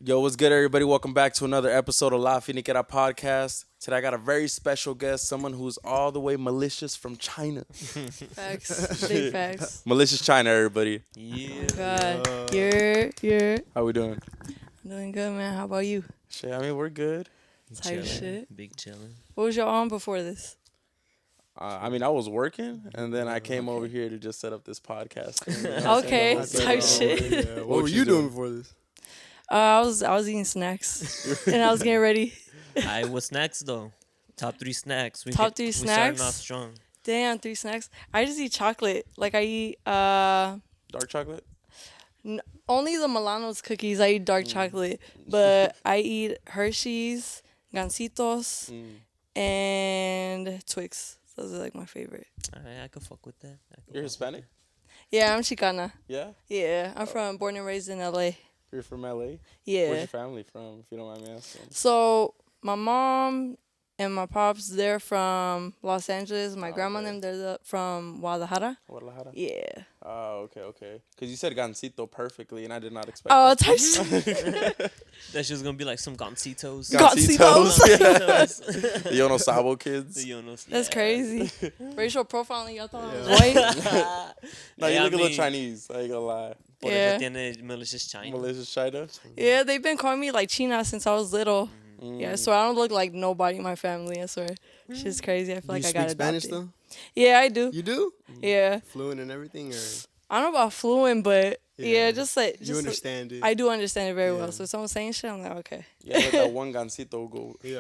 Yo, what's good, everybody? Welcome back to another episode of La Finikera Podcast. Today, I got a very special guest, someone who's all the way malicious from China. Facts. Big facts. Malicious China, everybody. Oh God. You're How we doing? doing good, man. How about you? Shit, I mean, we're good. Type shit. Big chillin'. What was your on before this? I mean, I was working, and then I came over here to just set up this podcast. Okay, type shit. Yeah. What were you doing before this? I was eating snacks and I was getting ready. Alright, what snacks though? Top 3 snacks. Top 3 We starting snacks? off strong. Damn, 3 snacks. I just eat chocolate. Like I eat Dark chocolate? only the Milano's cookies. I eat dark chocolate, but I eat Hershey's, Gancitos, and Twix. Those are like my favorite. Alright, I could fuck with that. You're Hispanic? Yeah, I'm Chicana. Yeah? Yeah, I'm born and raised in LA. You're from LA? Yeah. Where's your family from, if you don't mind me asking? So my mom and my pops, they're from Los Angeles. My grandma and them, they're from Guadalajara. Guadalajara? Yeah. Oh, okay. Because you said gancito perfectly, and I did not expect Oh, that. type shit. That shit's gonna be like some gancitos. Gancitos. The Yono Sabo kids. That's crazy. Racial profiling, y'all thought I was white? No, you look a little Chinese. I ain't gonna lie. Por Yeah. eso tiene malicious China. Malicious China. Yeah, they've been calling me like China since I was little. Yeah, so I don't look like nobody in my family, I swear. Shit's crazy. I feel like you I got speak Spanish adopted. though? Yeah, I do. You do? Yeah. Fluent and everything, or I don't know about fluent, but yeah, just like... you understand it? I do understand it very well. Yeah. So if someone's saying shit, I'm like, okay. Yeah, let that one gancito go. Yeah.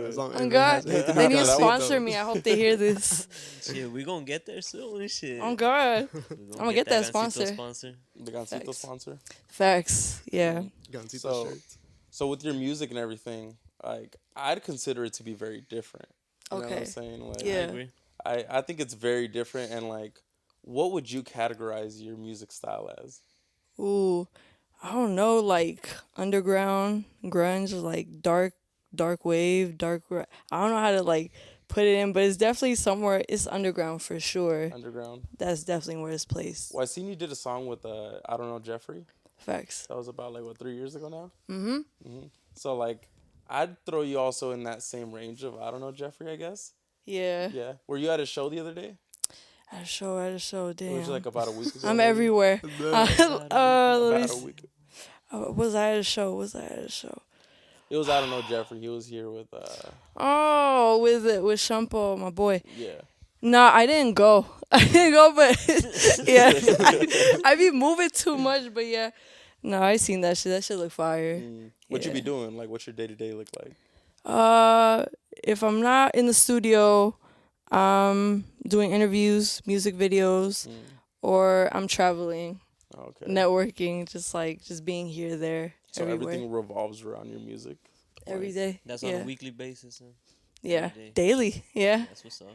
As long Oh as it God, has anything they to need do to with sponsor though. me. I hope they hear this. Shit, we gonna get there soon and shit. Oh God, We I'ma get that gancito sponsor. The gancito Facts. sponsor. Facts. Yeah. Gancito So- shirts. So with your music and everything, like I'd consider it to be very different. You know what I'm Okay. saying? Like, I Yeah. agree. I think it's very different. And like, what would you categorize your music style as? Ooh, I don't know, like underground grunge, like dark wave, I don't know how to like put it in, but it's definitely somewhere. It's underground for sure. Underground. That's definitely where it's placed. Well, I seen you did a song with I don't know, Jeffrey. Facts. That was about like what, 3 years ago now. So like, I'd throw you also in that same range of I don't know, Jeffrey. I guess. Yeah. Yeah. Were you at a show the other day? At a show. It Damn. was like about a week ago. I'm maybe? everywhere. Let me About a see. week. Was I at a show? It was I don't know, Jeffrey. He was here with Oh, with Shampoo, my boy. yeah. Nah, I didn't go. But yeah, I be moving too much. But yeah, no, I seen that shit. That shit look fire. What you Yeah. be doing? Like, what's your day to day look like? If I'm not in the studio, I'm doing interviews, music videos, or I'm traveling, Okay. networking, just being here, there, So everywhere, everything revolves around your music. every day. That's on yeah. a weekly basis. Huh? Yeah, every day. daily. Yeah, That's what's up.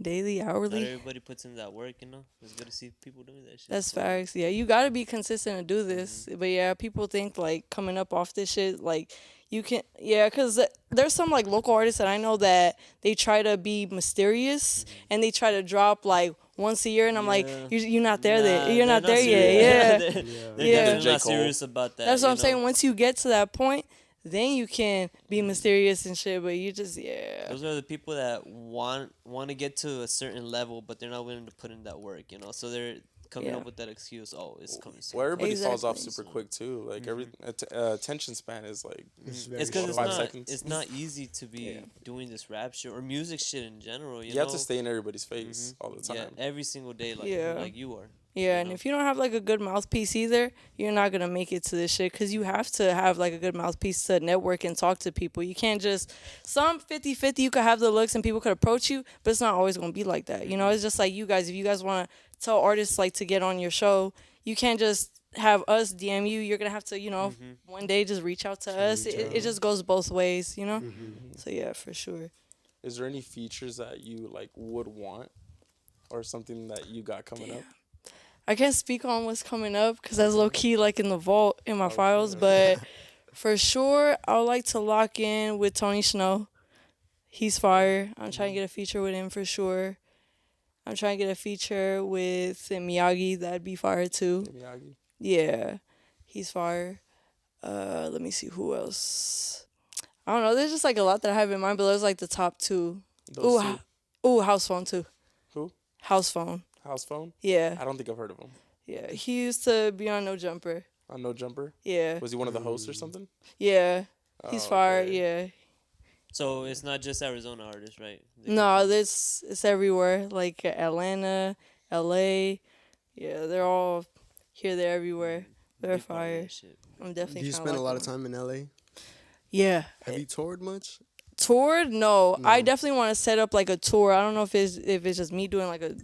daily, Not hourly. everybody puts in that work, you know. It's good to see people doing that shit. That's facts. Yeah, you gotta be consistent to do this. But yeah, people think like coming up off this shit, like you can, yeah, because there's some like local artists that I know that they try to be mysterious and they try to drop like once a year, and I'm like, you're not there. You're not there yet. Yeah, They're Yeah. definitely J. not Cole. serious about that. that's what you I'm know? saying. Once you get to that point, then you can be mysterious and shit. But you just Those are the people that want to get to a certain level, but they're not willing to put in that work, you know. So they're coming Yeah. up with that excuse. Oh, it's coming soon. Well, everybody falls off Exactly. super quick too. Like every attention span is like It's because short. 5 seconds. it's not easy to be doing this rap shit or music shit in general. You you know? have to stay in everybody's face all the Yeah, time. every single day, like Yeah. like you are. Yeah, and if you don't have like a good mouthpiece either, you're not gonna make it to this shit because you have to have like a good mouthpiece to network and talk to people. You can't just some 50-50, you could have the looks and people could approach you, but it's not always gonna be like that. You know, it's just like you guys. If you guys want to tell artists like to get on your show, you can't just have us DM you. You're gonna have to, one day just reach out to us. It just goes both ways, you know. So yeah, for sure. Is there any features that you like would want, or something that you got coming up? I can't speak on what's coming up because that's low key like in the vault in my files. But for sure, I would like to lock in with Tony Snow. He's fire. I'm trying to get a feature with him for sure. I'm trying to get a feature with Miyagi. That'd be fire too. Miyagi? Yeah, he's fire. Let me see who else. I don't know. There's just like a lot that I have in mind, but those like the top two. Those Ooh, two. ooh, house phone too. Who? House phone. House phone? Yeah, I don't think I've heard of him. yeah. He used to be on No Jumper. On No Jumper? Yeah, Was he one of the hosts or something? yeah. He's Oh, fired. okay. Yeah. So it's not just Arizona artists, right? They come No, from- it's everywhere. Like Atlanta, LA. Yeah, they're all here, there, everywhere. They're big part of fire. that shit. I'm definitely. Do you kinda spend a like lot of them. time in LA? Yeah. Have you toured much? Toured? No. No. I definitely want to set up like a tour. I don't know if it's just me doing like a,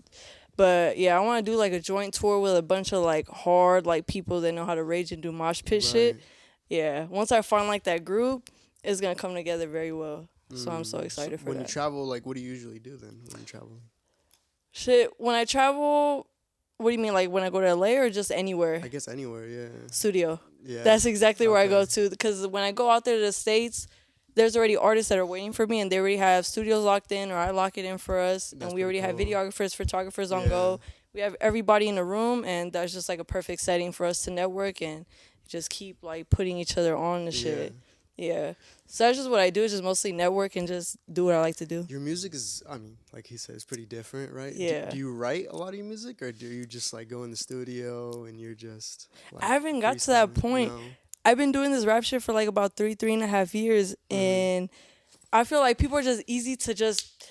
but yeah, I want to do like a joint tour with a bunch of like hard like people that know how to rage and do mosh pit shit. Right. Yeah. Once I find like that group, it's gonna come together very well. So I'm so excited for When that. you travel, like, what do you usually do then when you travel? Shit. When I travel, what do you mean? Like when I go to LA or just anywhere? I guess anywhere, yeah. Studio. Yeah. That's exactly where I go Okay. to, because when I go out there to the States, there's already artists that are waiting for me, and they already have studios locked in, or I lock it in for us, That's and we already pretty have cool. videographers, photographers on Yeah. go. We have everybody in the room, and that's just like a perfect setting for us to network and just keep like putting each other on the shit. Yeah. So that's just what I do, is just mostly network and just do what I like to do. Your music is, I mean, like he said, it's pretty different, right? Yeah. Do you write a lot of your music, or do you just like go in the studio and you're just? Like, I haven't got to that freestyling? point. No? I've been doing this rap shit for like about three and a half years, and I feel like people are just easy to just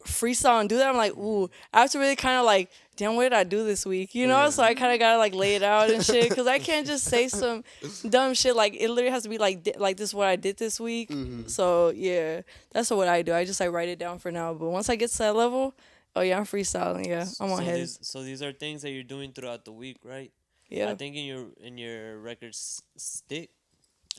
freestyle and do that. I'm like, ooh, I have to really kind of like, damn, what did I do this week? You know? Yeah. So I kind of gotta like lay it out and shit, because I can't just say some dumb shit. Like it literally has to be like like this is what I did this week. So yeah, that's what I do. I just like write it down for now. But once I get to that level, oh yeah, I'm freestyling. Yeah, I'm on heads. So these are things that you're doing throughout the week, right? Yeah. I think in your records stick,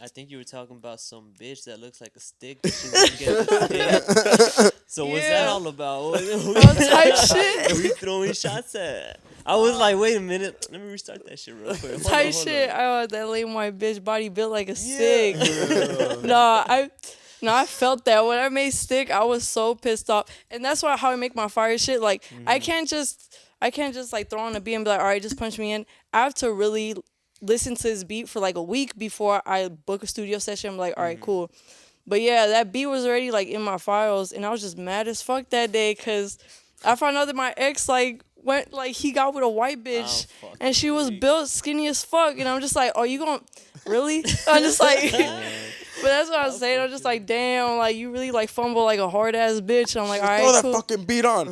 I think you were talking about some bitch that looks like a stick. That she's gonna get a stick. So what's that Yeah. all about? Type shit. Who you throwing shots at? I was like, wait a minute, let me restart that shit real quick. Hold on, Type hold shit. on. Oh, that lame white bitch body built like a stick. No, I felt that when I made stick, I was so pissed off, and that's why how I make my fire shit. Like I can't just like throw on a beat and be like, all right, just punch me in. I have to really listen to this beat for like a week before I book a studio session. I'm like, all right, cool. But yeah, that beat was already like in my files, and I was just mad as fuck that day, because I found out that my ex like went like he got with a white bitch, fuck and she was you. built skinny as fuck, and I'm just like, oh, you gon' really? I'm just like, but that's what I'm saying. I'm just like, damn, like you really like fumble like a hard ass bitch. And I'm like, all right, Throw that cool. fucking beat on.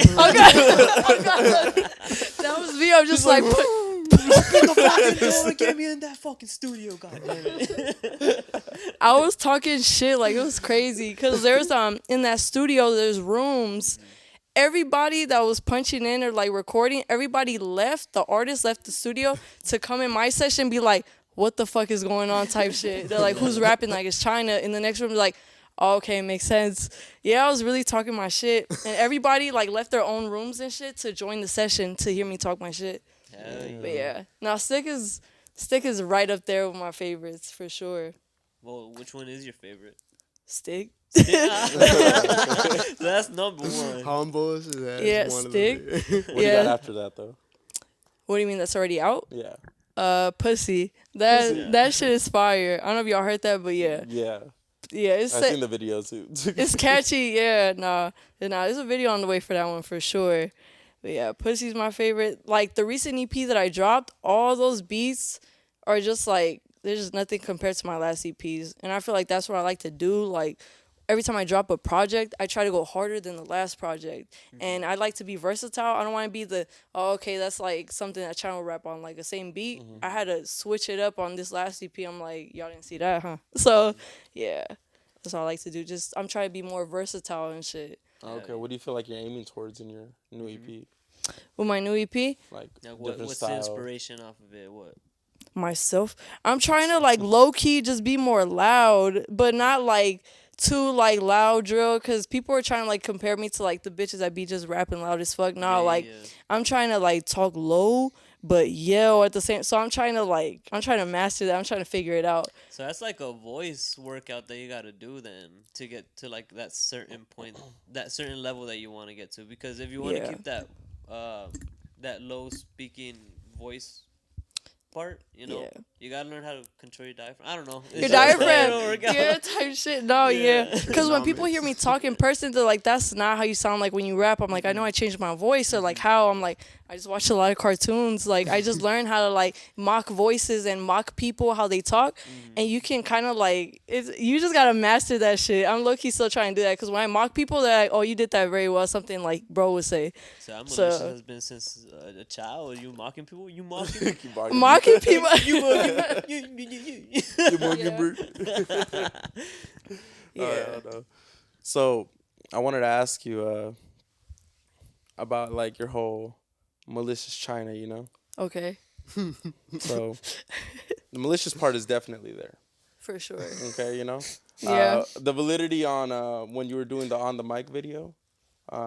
That was me. I'm just like, Get me in that fucking studio, goddammit. I was talking shit, like it was crazy, because there's in that studio there's rooms. Everybody that was punching in or like recording, everybody left. The artist left the studio to come in my session and be like, what the fuck is going on type shit. They're like, who's rapping? Like, it's China. In the next room, they're like, oh, okay, makes sense. Yeah, I was really talking my shit. And everybody like left their own rooms and shit to join the session to hear me talk my shit. Hell yeah. But yeah, now Stick is right up there with my favorites for sure. Well, which one is your favorite? Stick. That's number one. Humble is that? Yeah, one Stick. Of the What do you Yeah. got after that though? What do you mean that's already out? Yeah. Pussy. That shit is fire. I don't know if y'all heard that, but yeah. Yeah. Yeah, it's I've seen the video too. it's catchy. Yeah, nah. There's a video on the way for that one for sure. But yeah, Pussy's my favorite. Like the recent EP that I dropped, all those beats are just like there's just nothing compared to my last EPs. And I feel like that's what I like to do. Like every time I drop a project, I try to go harder than the last project. And I like to be versatile. I don't want to be the, oh, okay, that's like something that channel rap on, like the same beat. I had to switch it up on this last EP. I'm like, y'all didn't see that, huh? So, yeah, that's what I like to do. Just, I'm trying to be more versatile and shit. Okay, what do you feel like you're aiming towards in your new EP? With my new EP, Like Now, different what's style. the inspiration off of it? What? myself, I'm trying to like low key just be more loud, but not like too like loud drill, because people are trying to like compare me to like the bitches that be just rapping loud as fuck. Nah, like I'm trying to like talk low but yell at the same. So I'm trying to master that. I'm trying to figure it out. So that's like a voice workout that you got to do then to get to like that certain point, that certain level that you want to get to. Because if you want to Yeah. keep that that low speaking voice, part, Yeah. you gotta learn how to control your diaphragm. I don't know. Your It's just- diaphragm, it'll work out. yeah, type shit. No, yeah, because when people hear me talk in person, they're like, "That's not how you sound like when you rap." I'm like, I know I changed my voice, or like how I'm like, I just watched a lot of cartoons. Like I just learned how to like mock voices and mock people how they talk, and you can kind of like you just gotta master that shit. I'm low key still trying to do that because when I mock people, they're like, "Oh, you did that very well." Something like bro would say. So I'm So- malicious has been since a child. Are you mocking people? You mocking? Mocking people. you mocking? You. You monkey Yeah. bird. Yeah. No. So I wanted to ask you about like your whole malicious China, you know? Okay, So the malicious part is definitely there. for sure. Okay, you know? Yeah. The validity on when you were doing the on the mic video,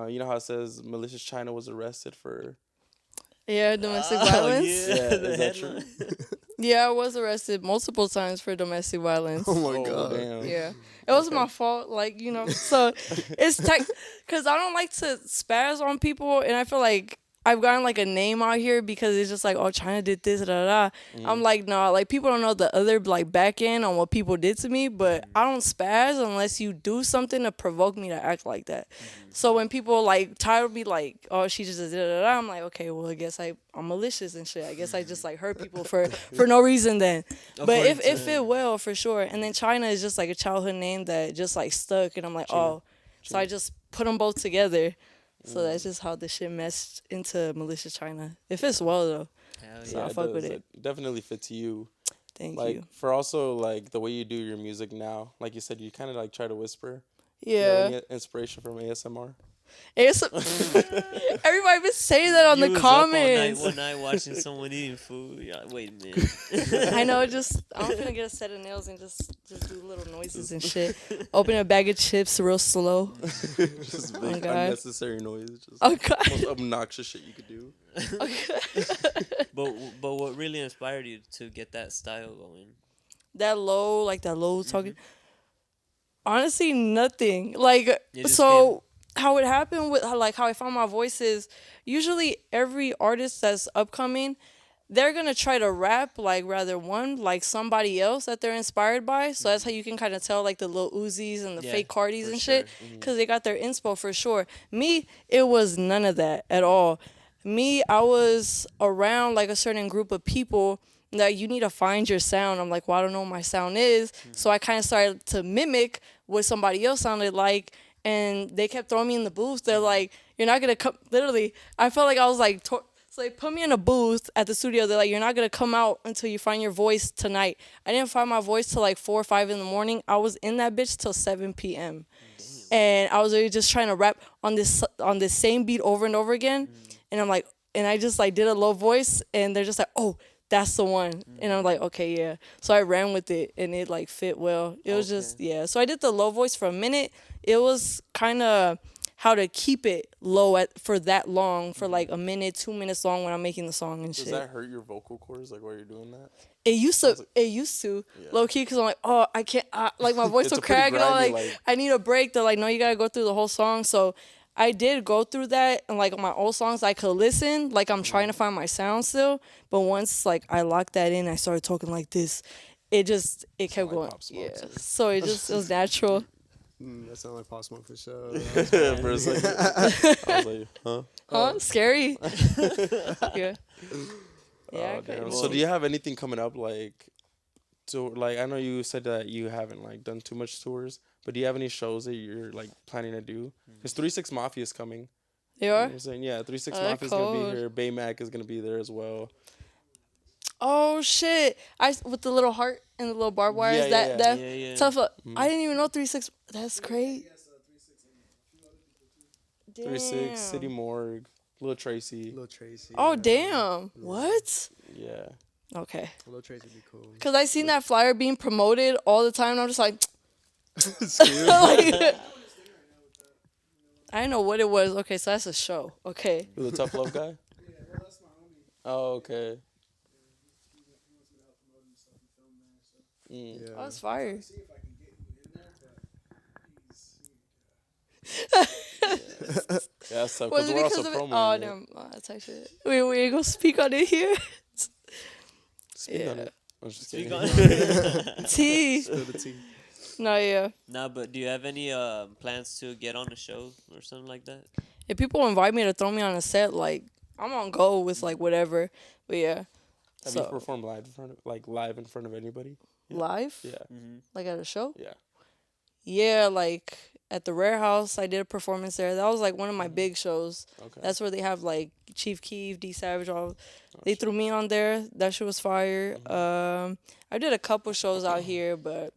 you know how it says malicious China was arrested for Yeah, domestic violence. Yeah, Yeah, the is that true? headline. Yeah, I was arrested multiple times for domestic violence. Oh my Oh, god. damn. Yeah, it was Okay. my fault. Like so it's because I don't like to spaz on people, and I feel like I've gotten like a name out here because it's just like, oh, China did this, da da da. I'm like, no, like people don't know the other like back end on what people did to me, but I don't spaz unless you do something to provoke me to act like that. So when people like tired me like, oh, she just did da da da, I'm like, okay, well, I guess I'm malicious and shit. I guess I just like hurt people for no reason then. But According if to- it will, for sure. And then China is just like a childhood name that just like stuck, and I'm like, oh, so I just put them both together. So that's just how the shit meshed into malicious China. It fits well though. Hell So yeah. I fuck with it. Definitely fits you. Thank Like you. for also like the way you do your music now, like you said, you kind of like try to whisper. You have Yeah. any inspiration from ASMR? It's everybody been saying that on You the was up all comments. night, one night watching someone eating food. Yeah, wait a minute. I know, just I'm gonna get a set of nails and just do little noises and shit. Open a bag of chips real slow. Just Oh, big God. unnecessary noise. Just Oh god. most obnoxious shit you could do. But what really inspired you to get that style going? That low talking. Honestly, nothing. Like You just so. How it happened with like how I found my voice is usually every artist that's upcoming, they're gonna try to rap like rather one like somebody else that they're inspired by. So that's how you can kind of tell like the Lil Uzis and the Yeah, fake Cardis for and sure. shit because they got their inspo for sure. Me, it was none of that at all. Me, I was around like a certain group of people that you need to find your sound. I'm like, well, I don't know what my sound is. So I kind of started to mimic what somebody else sounded like. And they kept throwing me in the booth. They're like, you're not going to come. Literally, I felt like I was like, so they put me in a booth at the studio. They're like, you're not going to come out until you find your voice tonight. I didn't find my voice till like 4 or 5 in the morning. I was in that bitch till 7 p.m. And I was really just trying to rap on this same beat over and over again. And I'm like, and I just like did a low voice, and they're just like, oh, that's the one. And I'm like, okay, yeah. So I ran with it, and it like fit well. It was just, yeah. So I did the low voice for a minute. It was kind of how to keep it low for that long, for like a minute, 2 minutes long when I'm making the song and Does shit. that hurt your vocal cords like while you're doing that? It used to, low key, because I'm like, oh, I can't, like my voice It's will a pretty crack, and I'm grimy, like, like- I need a break. They're like, no, you gotta go through the whole song. So I did go through that, and like on my old songs, I could listen, like I'm trying to find my sound still. But once like I locked that in, I started talking like this. It kept like going. Pop Smoke, Yeah. too. So it was natural. That sounds like Pop Smoke for sure. For a second, I was like, huh? Huh? Scary. Yeah. Yeah. Oh, damn. okay. So do you have anything coming up like to like? I know you said that you haven't like done too much tours, but do you have any shows that you're like planning to do? Because 36 Mafia is coming. You You know are? what I'm saying? Yeah, 36 Oh, Mafia is gonna cold. be here. Baymac is gonna be there as well. Oh shit! With the little heart and the little barbed wires. Yeah, yeah, that yeah. Yeah, yeah. tough. I didn't even know 36. That's crazy. 36 City Damn. Morgue, Lil Tracy. Lil Tracy. Oh damn! What? Yeah. Okay. Lil Tracy would be cool. Cause I seen that flyer being promoted all the time, and I'm just like, Scared. like I didn't know what it was. Okay, so that's a show. Okay. Who, the Tough Love guy? Oh, okay. Yeah. Oh, that's fire. Yeah, that's tough. Was Because it we're because also of it? promoting Oh, it. damn. Oh, that's actually. We ain't gonna speak on it here. Speak on Yeah. it. I was just Speak kidding. on it. T. Spill the tea. No, yeah. Nah, but do you have any plans to get on a show or something like that? If people invite me to throw me on a set, like I'm on go with like whatever. But yeah. Have So you performed live in front of anybody? live, Yeah. Mm-hmm. like at a show. Yeah. Yeah, like at the Rare House, I did a performance there. That was like one of my big shows. Okay. That's where they have like Chief Keef, D Savage, all. They shit. threw me on there. That shit was fire. I did a couple shows out here, but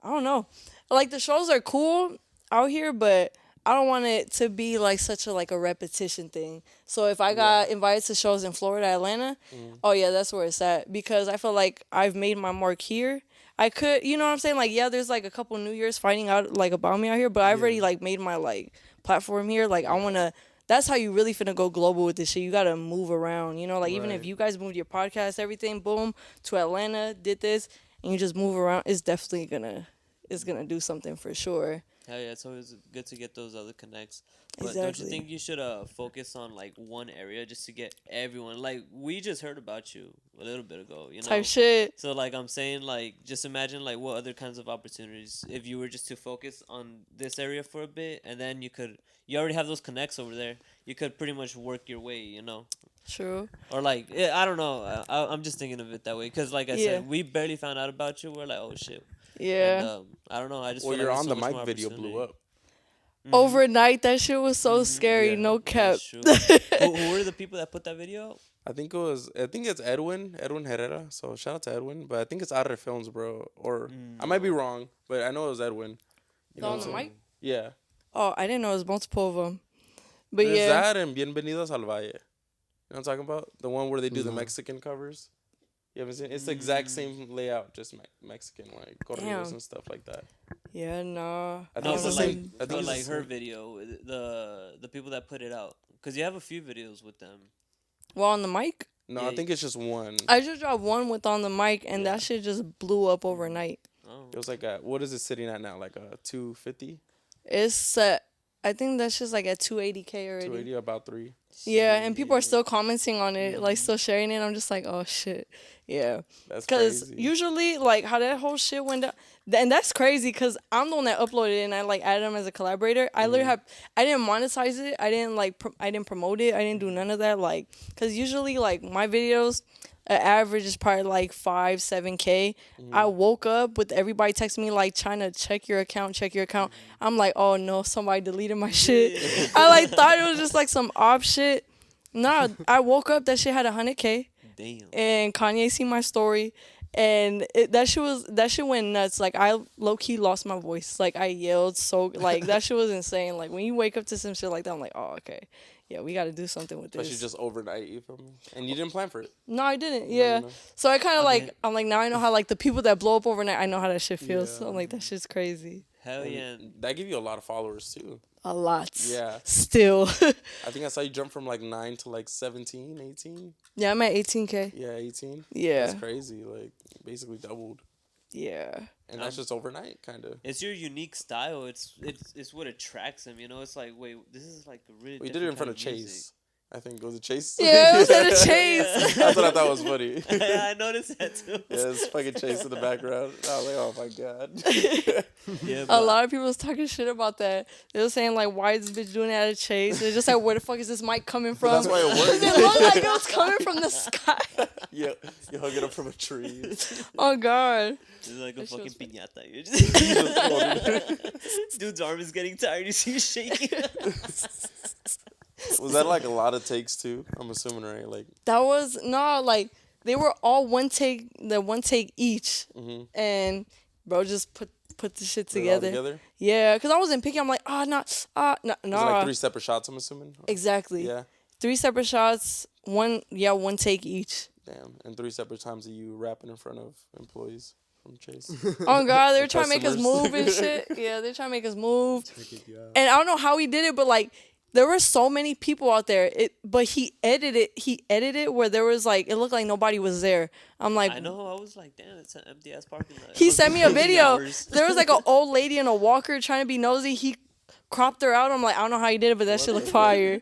I don't know. Like the shows are cool out here, but I don't want it to be like such a like a repetition thing. So if I got invited to shows in Florida, Atlanta, oh yeah, that's where it's at because I feel like I've made my mark here. I could, you know what I'm saying? Like, yeah, there's like a couple New Year's finding out like about me out here, but I've already like made my like platform here. Like, I wanna. That's how you really finna go global with this shit. You gotta move around, you know. Like even if Right. you guys moved your podcast, everything, boom, to Atlanta, did this, and you just move around, it's definitely gonna do something for sure. Hell yeah, it's always good to get those other connects. But don't you Exactly. think you should focus on like one area just to get everyone? Like we just heard about you a little bit ago, you know. Type shit. So like I'm saying, like just imagine like what other kinds of opportunities if you were just to focus on this area for a bit, and then you already have those connects over there. You could pretty much work your way, you know. True. Or like I don't know. I'm just thinking of it that way because like I Yeah. said, we barely found out about you. We're like, oh shit. Yeah. And, I don't know. I just Well, feel your like on there's the so much mic more video blew opportunity. up. Overnight, that shit was so scary. Yeah. No cap. That's true. who were the people that put that video out? I think it's Edwin Herrera. So shout out to Edwin. But I think it's Outer Films, bro. Or I might be wrong, but I know it was Edwin. You know On what the I'm saying? mic? Yeah. Oh, I didn't know it was multiple of them. But There's yeah. that and Bienvenidos al Valle. You know what I'm talking about? The one where they do the No. Mexican covers. You haven't seen? It's the exact same layout, just Mexican, like corridos Damn. and stuff like that. Yeah, nah. I think No, it's the but same. like, I think but it's like the her same. video, the people that put it out, because you have a few videos with them. Well, on the mic, No, Yeah. I think it's just one. I just dropped one with on the mic, and Yeah. that shit just blew up overnight. Oh, It was like what is it sitting at now? Like a 250, It's I think that's just like at 280K already. 280, about 3. Yeah, and people are still commenting on it, like still sharing it. I'm just like, oh shit, yeah. That's Because crazy. usually, like how that whole shit went down, and that's crazy. Because I'm the one that uploaded it, and I like added him as a collaborator. I literally I didn't monetize it. I didn't I didn't promote it. I didn't do none of that. Like, because usually like my videos, an average is probably like 5-7K. I woke up with everybody texting me like, China, check your account, check your account. I'm like, oh no, somebody deleted my shit. I like thought it was just like some op shit. Nah, I woke up, that shit had 100K. damn. And Kanye seen my story, and that shit went nuts. Like I low key lost my voice. Like I yelled so like that shit was insane. Like when you wake up to some shit like that, I'm like, oh okay, yeah, we got to do something with Especially this. just overnight, you feel me? And you didn't plan for it. No, I didn't. Yeah, no. so I kind of Okay. like I'm like now I know how like the people that blow up overnight. I know how that shit feels. Yeah. So I'm like that shit's crazy. Hell And yeah. that give you a lot of followers too. A lot. Yeah. Still. I think I saw you jump from like 9 to like 17, 18. Yeah, I'm at 18K. Yeah, 18. Yeah. That's crazy. Like basically doubled. Yeah. And that's just overnight, kind of. It's your unique style. It's what attracts them. You know, it's like, wait, this is like a really. We did it in different front of kind music. Chase. I think it was a Chase. Yeah, it was at a Chase. That's what I thought was funny. Yeah, I noticed that too. Yeah, it's fucking Chase in the background. I was like, oh my god. Yeah, A but lot of people was talking shit about that. They were saying like, "Why is this bitch doing that at Chase?" They're just like, "Where the fuck is this mic coming from?" That's why it worked. It looked like it was coming from the sky. Yeah, you hung it up from a tree. Oh god. it's like a That shit fucking was piñata. You're just dude's arm is getting tired. You see him shaking. Was that like a lot of takes too? I'm assuming, right? Like, That was no like they were all one take each, and bro just put the shit put it all together. Yeah, because I wasn't picking. I'm like, no. Was it like 3 separate shots? I'm assuming. Exactly. Yeah. 3 separate shots. One take each. Damn. And 3 separate times of you rapping in front of employees from Chase. Oh god, they were And trying to make us customers. move and shit. Yeah, they're trying to make us move. Check it out. And I don't know how he did it, but like there were so many people out there. But he edited it where there was like it looked like nobody was there. I'm like, I know. I was like, damn, it's an empty ass parking lot. It he must sent be me a closing video. hours. There was like an old lady in a walker trying to be nosy. He cropped her out. I'm like, I don't know how you did it, but that shit looked fire.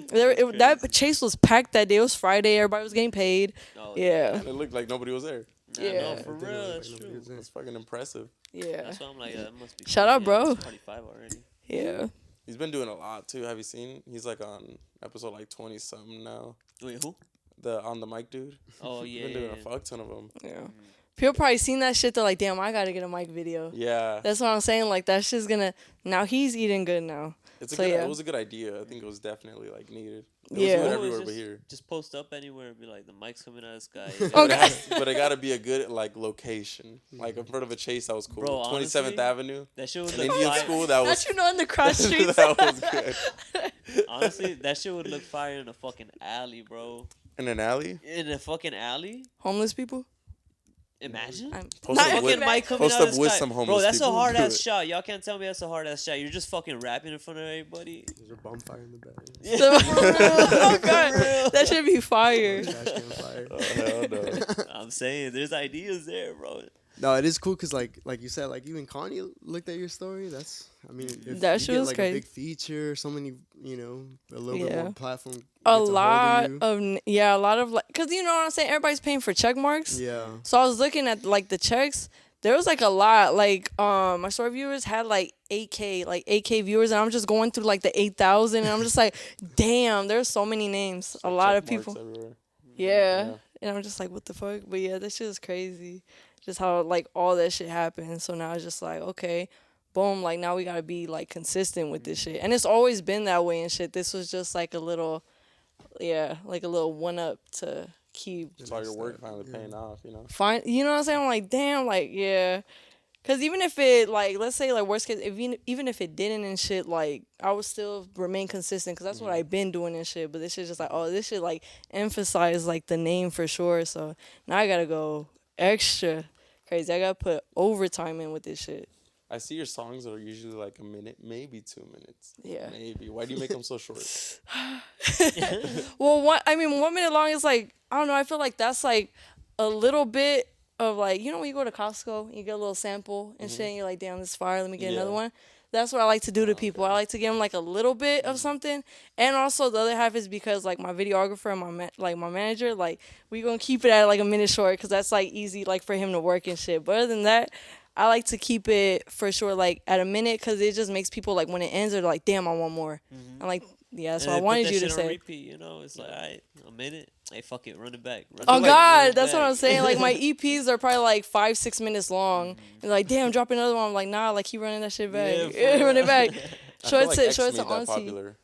That chase was packed that day. It was Friday. Everybody was getting paid. Oh, Yeah. And it looked like nobody was there. Yeah. No, for real, that's true. It's fucking impressive. Yeah. That's why I'm like, that must be. Shout out, bro. It's 45 already. Yeah. He's been doing a lot too. Have you seen? He's like on episode like 20 something now. Wait, who? The on the mic dude. Oh He's yeah. been doing a fuck ton of them. Yeah. People probably seen that shit. They're like, damn, I gotta get a mic video. Yeah. That's what I'm saying. Like, that shit's gonna. Now he's eating good now. It's a So, good. yeah. It was a good idea. I think it was definitely like needed. It Yeah. was good Or everywhere just, but here. Just post up anywhere and be like, the mic's coming out of the sky. Okay. But it gotta be a good like location. Like in front of a chase, that was cool. Bro, 27th honestly, Avenue. That shit would An look Indian fire. school. That was. Not in the cross streets. that was good. Honestly, that shit would look fire in a fucking alley, bro. In an alley. In a fucking alley? Homeless people. Imagine. Post Not up with, Fucking mic coming post out up of the with sky. some Bro, homeless that's a people. hard Do ass it. shot. Y'all can't tell me that's a hard ass shot. You're just fucking rapping in front of everybody. There's a bonfire in the back. Oh god, that should be fire. Trash can fire. Oh hell no. I'm saying there's ideas there, bro. No, it is cool because like you said, like even Kanye looked at your story. That's, I mean, if That you shit get was like crazy. a big feature, so many, a little bit Yeah. more platform. A gets hold lot you. of a lot of like, cause you know what I'm saying. Everybody's paying for check marks. Yeah. So I was looking at like the checks. There was like a lot. Like my story viewers had like 8K viewers, and I'm just going through like the 8,000, and I'm just like, damn, there's so many names. A lot Check of people. marks everywhere. Yeah. And I'm just like, what the fuck? But yeah, that shit is crazy. Just how like all that shit happened. So now it's just like, okay, boom, like now we gotta be like consistent with this shit. And it's always been that way and shit. This was just like a little one up to keep It's all your work finally paying off, you know. fine. You know what I'm saying? I'm like, damn, like, yeah. Cause even if it like, let's say like worst case, even if it didn't and shit, like I would still remain consistent. Cause that's what I've been doing and shit. But this shit just like, oh, this shit like emphasize like the name for sure. So now I gotta go extra crazy. I gotta put overtime in with this shit. I see your songs are usually like a minute, maybe 2 minutes. Yeah. Maybe. Why do you make them so short? Well, 1 minute long is like, I don't know. I feel like that's like a little bit of like, you know, when you go to Costco, you get a little sample and shit, and you're like, damn, this is fire. Let me get another Yeah. one. That's what I like to do to people. I like to give them like a little bit of something, and also the other half is because like my videographer and my manager, like we gonna keep it at like a minute short because that's like easy like for him to work and shit. But other than that, I like to keep it for sure like at a minute because it just makes people like when it ends they're like, damn, I want more. I'm like, yeah, that's And what I they put wanted that you to shit on say. repeat, you know, it's like, all right, a minute. Hey, fuck it, run it back. Oh run God, it that's what back. I'm saying. Like my EPs are probably like 5-6 minutes long. And like, damn, drop another one. I'm like, nah, like keep running that shit back. Yeah, for Run it back. I Show feel it like to X show it made to that auntie. popular.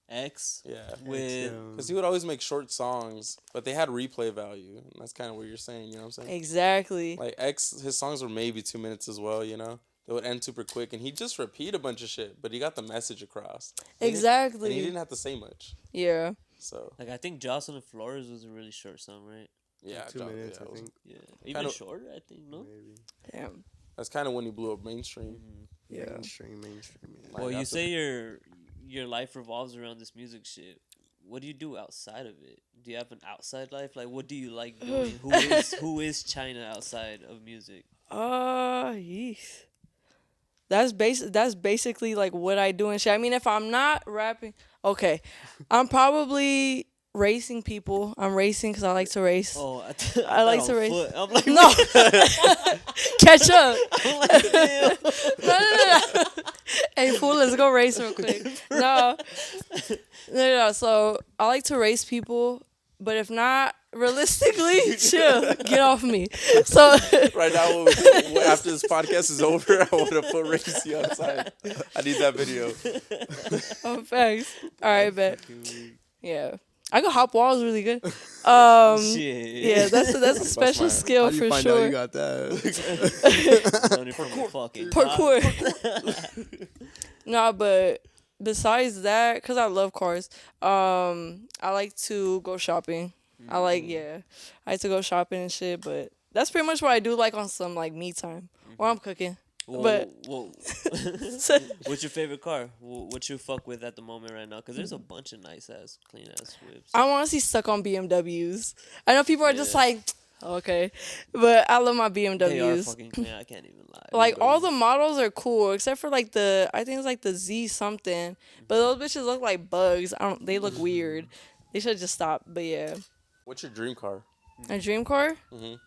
X Yeah. with Because he would always make short songs, but they had replay value. And that's kind of what you're saying, you know what I'm saying? Exactly. Like X, his songs were maybe 2 minutes as well, you know? They would end super quick, and he'd just repeat a bunch of shit, but he got the message across. And he Exactly. didn't have to say much. Yeah. So, like I think Jocelyn Flores was a really short song, right? yeah. 2 minutes, yeah, I think. Yeah, even Kinda- shorter, I think. No. Maybe. Damn. That's kind of when he blew up mainstream. Yeah. Mainstream. Yeah. Like, Well, you after- say your life revolves around this music shit. What do you do outside of it? Do you have an outside life? Like, what do you like doing? Who is China outside of music? Yeesh. That's basically like what I do and shit. I mean, if I'm not rapping, okay, I'm probably racing people. I'm racing because I like to race. Oh, I like to race. Foot. I'm like, No, catch up. I'm like, damn. No. Hey, fool, let's go race real quick. No. So I like to race people, but if not, realistically, chill, get off me. So Right now, after this podcast is over, I want to put Racy outside. I need that video. oh, thanks. All right, bet. Yeah, I can hop walls really good. Shit. Yeah, that's a special smart. skill How do you for find out you sure. got that? Learning from the fucking Parkour. No, but besides that, cause I love cars, I like to go shopping. I like to go shopping and shit. But that's pretty much what I do, like on some like me time, or I'm cooking. But- What's your favorite car? What you fuck with at the moment right now? Because there's a bunch of nice ass, clean ass whips. I'm honestly stuck on BMWs. I know people are just Yeah. like, Okay, but I love my They are BMWs. fucking clean. I can't even lie. Like all the models are cool except for like I think it's like the Z something. But those bitches look like bugs. They look weird. They should just stop. But yeah, What's your dream car? a dream car. Mhm.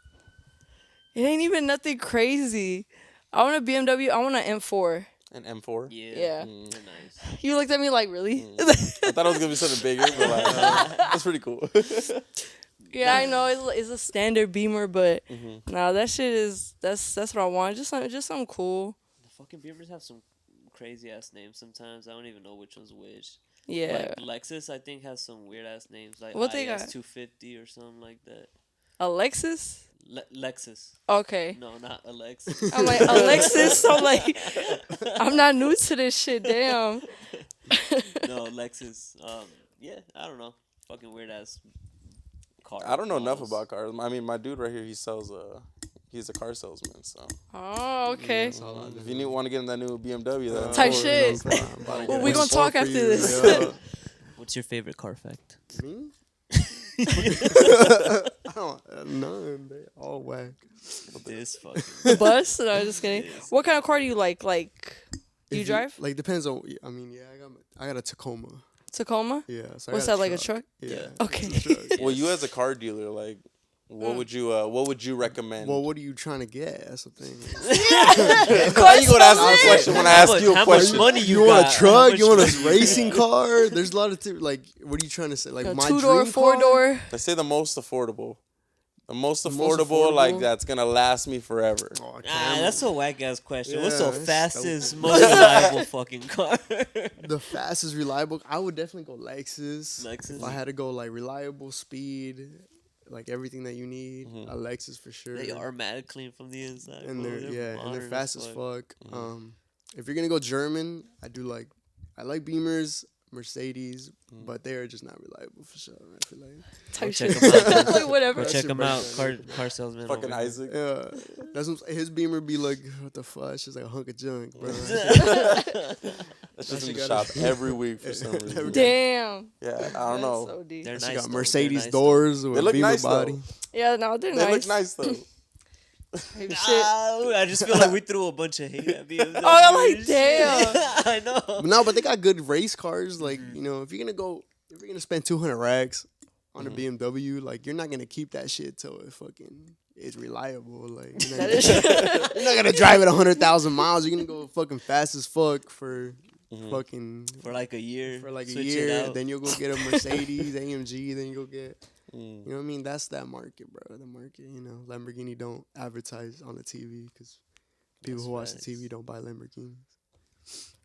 It ain't even nothing crazy. I want a BMW. I want an M4. An M4. Yeah. Yeah. They're nice. You looked at me like, really? I thought it was gonna be something bigger, but like, that's pretty cool. Yeah, I know it's a standard Beamer, but Mhm. nah, that shit is that's what I want. Just something cool. The fucking Beamers have some crazy ass names sometimes. I don't even know which one's which. Yeah, Like Lexus, I think has some weird ass names like What they got? IS 250 or something like that. Alexis. Lexus. Okay. No, not Alexis. I'm like Alexis. I'm like, I'm not new to this shit. Damn. No, Lexus. Yeah, I don't know. Fucking weird ass car. I don't know enough models. about cars. I mean, my dude right here, he sells he's a car salesman. So Oh, okay. if you want to get in that new BMW, then Type shit. Well, we gonna talk after this. What's your favorite car fact? Me? I don't none. They all whack. This fucking. The bus? No, I'm just kidding. What kind of car do you like? Like, do you If drive? Like depends on. I mean, yeah, I got a Tacoma. Tacoma? Yeah. So What's I got that, like a truck? Yeah. Okay. it's a truck. well, you as a car dealer, like, what would you recommend? Well, what are you trying to get? That's the thing. How you gonna ask me a question when I ask you a How question? much money You want got? a truck? How much You want money a you racing got? car? There's a lot of like. What are you trying to say? Like A my 2-door, dream car? 4-door. Let's say the most affordable. The most most affordable, like affordable? that's gonna last me forever. Oh, Ah, that's a whack ass question. What's Yeah, the that's fastest, most reliable fucking car? the fastest reliable. I would definitely go Lexus. Lexus? If I had to go like reliable speed, like everything that you need, Mhm. a Lexus for sure. They are mad clean from the inside. and bro. they're and modern they're fast as fuck. Mhm. If you're gonna go German, I like Beamers, Mercedes, but they are just not reliable for sure. I feel like. Type check shit. 'em out. Like, whatever. Go That check shit them breaks out. down. Car salesman. Fucking over here. Isaac. Yeah, his Beamer be like, what the fuck? It's just like a hunk of junk, bro. That's just in shit the gotta- shop every week for some reason. Every- Damn. Yeah, I don't know. So deep. They're She nice got though. Mercedes They're nice though. doors with They a look Beamer nice body. though. Yeah, no, they're They nice. look nice though. Type shit. I just feel like we threw a bunch of hate at BMW. Oh, I'm like, damn. I know. No, but they got good race cars. Like if you're gonna spend 200 racks on a BMW, like you're not gonna keep that shit till it fucking is reliable. Like you're not, That is you're not gonna drive it 100,000 miles. You're gonna go fucking fast as fuck for fucking For like a year. for like a Switch it year. out. Then you'll go get a Mercedes AMG. Then you go get. Mm. You know what I mean? That's that market, bro. The market. Lamborghini don't advertise on the TV because people That's who watch facts. the TV don't buy Lamborghinis.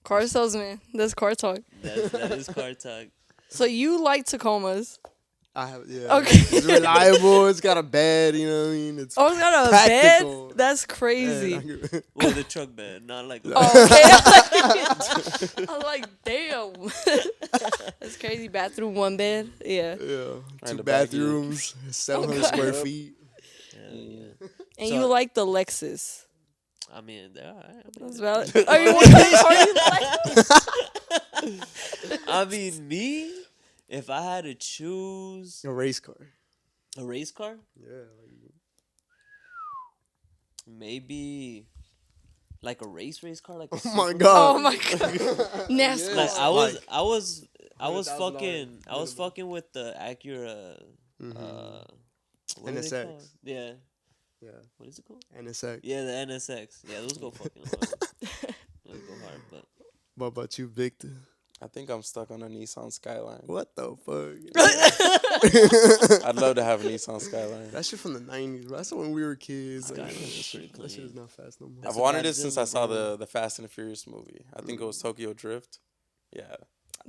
car salesman. That's car talk. That is car talk. So you like Tacomas? I have, yeah. Okay. It's reliable. It's got a bed. You know what I mean? It's Oh, it's got a practical. bed? That's crazy. Yeah, Well, the truck bed, not like. Oh, okay. I'm like, damn. That's crazy. Bathroom, one bed. Yeah. yeah. Right in Two the back, yeah. bathrooms, 700 God. square feet. Hell yeah. And So- you like the Lexus. I mean, they're alright. That's valid. I mean, what kind of car you like? I mean, me, if I had to choose A race car. a race car, Yeah. maybe like a race car, like. A Oh my super- god. Oh my god. NASCAR. Like I was $100,000 fucking with the Acura. What are they NSX. called? Yeah. Yeah. What is it called? NSX. Yeah, the NSX. Yeah, those go fucking hard. Those go hard, but. What about you, Victor? I think I'm stuck on a Nissan Skyline. What the fuck? I'd love to have a Nissan Skyline. That shit from the 90s, bro. That's when we were kids. Like, Skyline is that pretty shit- that shit clean. is not fast no more. That's I've a wanted bad it since I Zilla, saw bro. the Fast and the Furious movie. I think it was Tokyo Drift. Yeah.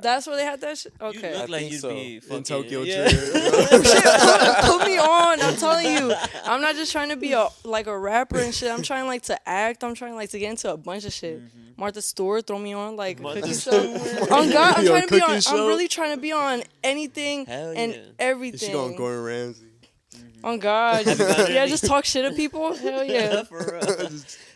That's where they had that shit? You Okay. look I like think you'd so. be fucking In Tokyo yeah. Drift. Put me on. I'm telling you. I'm not just trying to be a rapper and shit. I'm trying like to act. I'm trying like to get into a bunch of shit. Martha Stewart, throw me on like a Martha cooking show. Stewart. On God, I'm Yo, trying to be cooking on. show? I'm really trying to be on anything Hell and yeah. everything. She going Gordon Ramsay. Oh God. Have you gotten Yeah, any- just talk shit to people. Hell yeah. For real.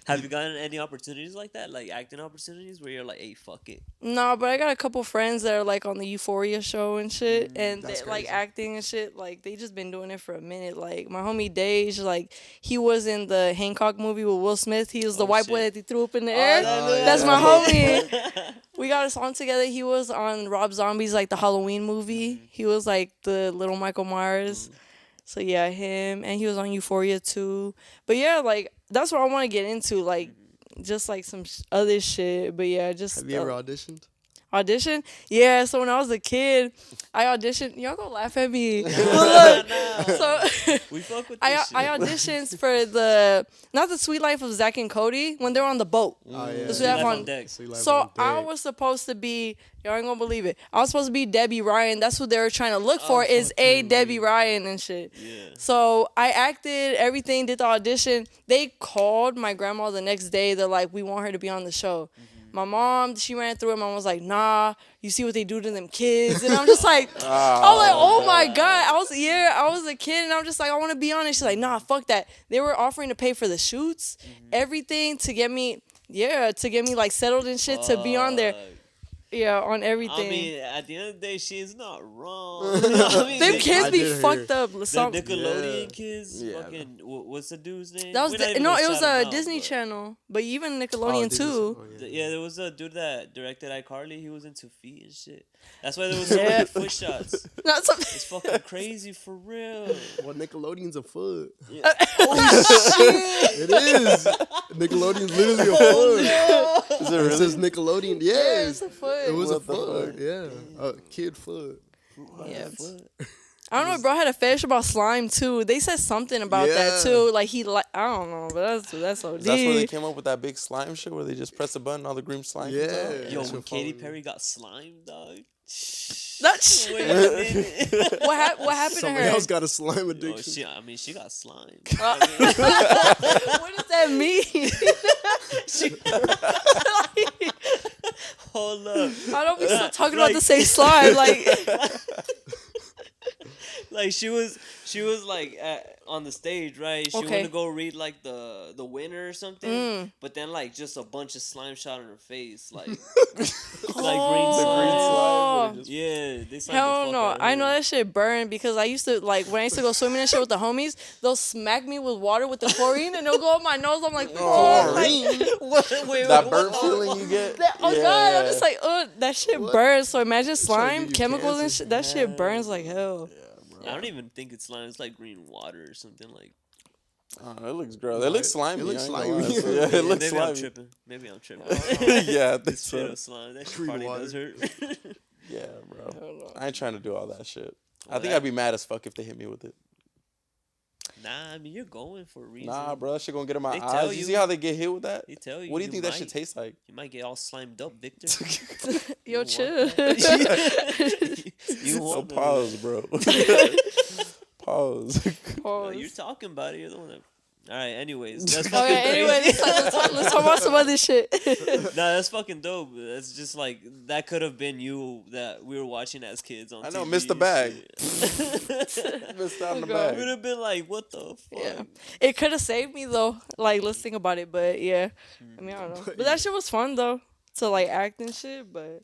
Have you gotten any opportunities like that, like acting opportunities, where you're like, "Hey, fuck it." No, but I got a couple friends that are like on the Euphoria show and shit, and that's they like crazy. acting and shit. Like they just been doing it for a minute. Like my homie Dej, like he was in the Hancock movie with Will Smith. He was the Oh, white boy shit. that they threw up in the air. yeah. That's my Oh, homie. We got a song together. He was on Rob Zombie's like the Halloween movie. He was like the little Michael Myers. So yeah, him, and he was on Euphoria too. But yeah, like that's what I want to get into, like just like some other shit. But yeah, just Have you ever auditioned? audition? Yeah. So when I was a kid, I auditioned. Y'all gonna laugh at me. But look, so We fuck with this I shit. auditioned for the not the Sweet Life of Zach and Cody when they were on the boat. Oh yeah. This we have Life on on deck. So I was supposed to be, y'all ain't gonna believe it. I was supposed to be Debbie Ryan. That's what they were trying to look for is a Debbie Ryan and shit. Yeah. So I acted everything, did the audition. They called my grandma the next day. They're like, we want her to be on the show. My mom, she ran through it. My mom was like, nah, you see what they do to them kids. And I'm just like, I was like, oh my God. I was a kid and I'm just like, I want to be on it. She's like, nah, fuck that. They were offering to pay for the shoots, everything to get me like settled and shit to be on there. Fuck. Yeah, on everything. I mean, at the end of the day, she's not wrong. I mean, them they- kids I be did hear. fucked up. the Some, Nickelodeon Yeah. kids, Yeah. fucking, what's the dude's name? that was We're not even no, gonna it was shout him a out, Disney but- Channel, but even Nickelodeon Disney- too. oh, yeah. Yeah, there was a dude that directed iCarly. He was into feet and shit. That's why there was so Yeah. many foot shots. Not some, It's fucking crazy for real. Well, Nickelodeon's a foot. Oh It is. Nickelodeon's literally a foot. Is it It really? says Nickelodeon. yeah, Yes. it's a foot. It was a What the foot. Yeah. A kid foot. Yeah. shit. I don't know, bro. Had a fetish about slime too. They said something about that Yeah. too. Like he like I don't know, but that's OD. That's where they came up with that big slime shit where they just press a button, all the green slime comes Yeah. out. Yo, That's when what Katy followed Perry got slime, dog. That's Wait a minute. what happened Somebody to her. else got a slime Yo, addiction. she got slime. What does that mean? Hold up. I don't be still talking Like- about the same slime. Like Like she was like on the stage, right? She Okay. went to go read like the winner or something, but then like just a bunch of slime shot on her face, like like green slime. Oh. Yeah, they slimed the Hell fuck no. out of I her. know that shit burned because I used to like when I used to go swimming and shit with the homies, they'll smack me with water with the chlorine and they'll go up my nose. I'm like, oh, like, Wait, That what burnt the feeling you get. oh God, I'm just like, that shit What? burns. So imagine give slime, you chemicals and cancer. shit. That shit burns like hell. I don't even think it's slime. It's like green water or something like. It looks gross. It looks slimy. It looks I ain't gonna slimy. lie. Yeah, it looks Maybe I'm slimy. tripping. Maybe I'm tripping. Yeah, I think It's straight so. up slime. That shit Green probably water. does hurt. Yeah, bro. Hell no. I ain't trying to do all that shit. I Well, think that- I'd be mad as fuck if they hit me with it. Nah, I mean you're going for a reason. Nah, bro, that shit gonna get in my They tell eyes. You you. see how they get hit with that? They tell you. What do you think that might- shit tastes like? You might get all slimed up, Victor. Yo, You chill. want that? You So want that? pause, bro. Pause. No, you're talking about it. You're the one that. All right. Anyways, that's fucking Okay, anyway, crazy. let's talk about some other shit. Nah, that's fucking dope. That's just like that could have been you that we were watching as kids on. I know, TV missed the and bag. shit. Missed out on the God. We'd bag. have been like, "What the fuck?" Yeah, it could have saved me though. Like, let's think about it. But yeah, I mean, I don't know. But that shit was fun though to like act and shit. But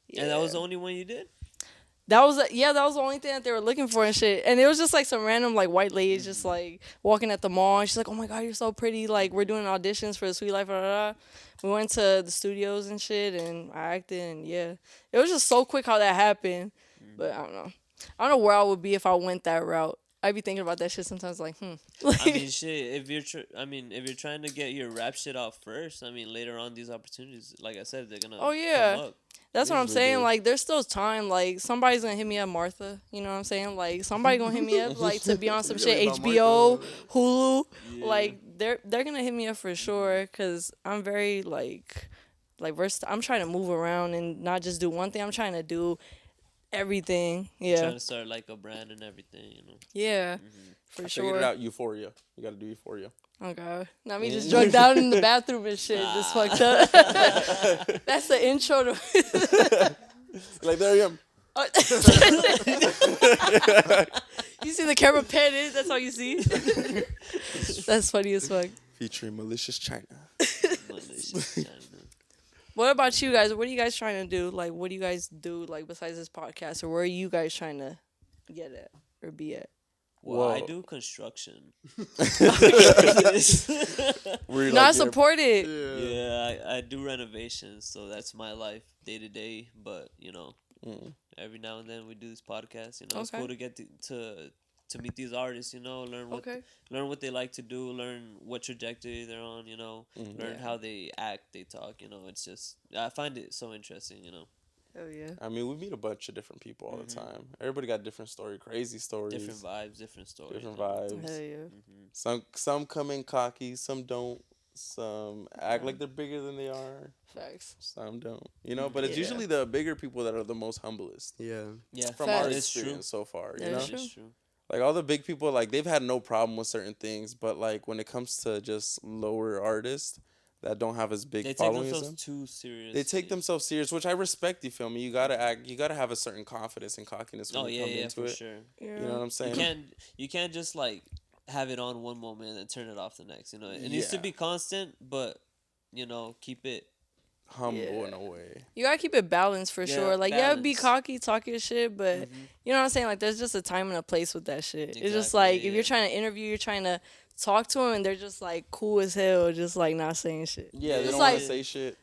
yeah, And that was the only one you did. that was the only thing that they were looking for and shit. And it was just like some random like white ladies just like walking at the mall. And she's like, "Oh my God, you're so pretty! Like, we're doing auditions for the Sweet Life." Blah, blah, blah. We went to the studios and shit, and I acted. And yeah, it was just so quick how that happened. But I don't know. I don't know where I would be if I went that route. I'd be thinking about that shit sometimes, like, I mean, shit. If you're trying to get your rap shit off first, I mean, later on these opportunities, like I said, they're gonna. Oh, yeah. Come up. That's what I'm Usually saying. do. Like, there's still time. Like, somebody's gonna hit me up, Martha. You know what I'm saying? Like, somebody gonna hit me up, like, to be on some Really shit, about HBO, Martha. Hulu. Yeah. Like, they're gonna hit me up for sure. Cause I'm very like versatile. I'm trying to move around and not just do one thing. I'm trying to do everything. Yeah, Trying to start like a brand and everything, you know. yeah, Mm-hmm. for I figured sure. it out. Euphoria. You gotta do Euphoria. Oh God, not me just drugged out in the bathroom and shit. Just fucked up. That's the intro to. Like there I am. You see the camera pan in. That's all you see. That's funny as fuck. Featuring Malicious China. Malicious China. What about you guys? What are you guys trying to do? Like, what do you guys do, like, besides this podcast? Or where are you guys trying to get at or be at? Well, I Whoa. do construction. Where Not supported. Yeah, I do renovations, so that's my life day to day. But every now and then we do this podcast. It's Okay. cool to get to meet these artists. Learn what they like to do, learn what trajectory they're on. Learn how they act, they talk. It's just I find it so interesting. Oh yeah. I mean, we meet a bunch of different people all the time. Everybody got different story, crazy stories. Different vibes, different stories. Different vibes. Hell yeah. Some come in cocky, some don't. Some act like they're bigger than they are. Facts. Some don't. But it's Yeah. usually the bigger people that are the most humblest. Yeah. Yeah, From Facts. our It's true. experience so far, Yeah, it's It's true. Like all the big people, like they've had no problem with certain things, but like when it comes to just lower artists that don't have as big They take following as themselves them, too serious. they take themselves serious, which I respect. You feel me? You gotta act. You gotta have a certain confidence and cockiness when Oh you yeah, come yeah, into for it. sure. Yeah. You know what I'm saying? You can't just like have it on one moment and then turn it off the next. It needs to Yeah. be constant, but keep it. Humble Yeah. in a way. You gotta keep it balanced for Yeah, sure. Like, be balance. cocky, talk your shit, but Mm-hmm. you know what I'm saying? Like, there's just a time and a place with that shit. It's just Exactly, like, if yeah. you're trying to interview, you're trying to talk to them, and they're just like cool as hell, just like not saying shit. Yeah, they It's don't like, want to say shit.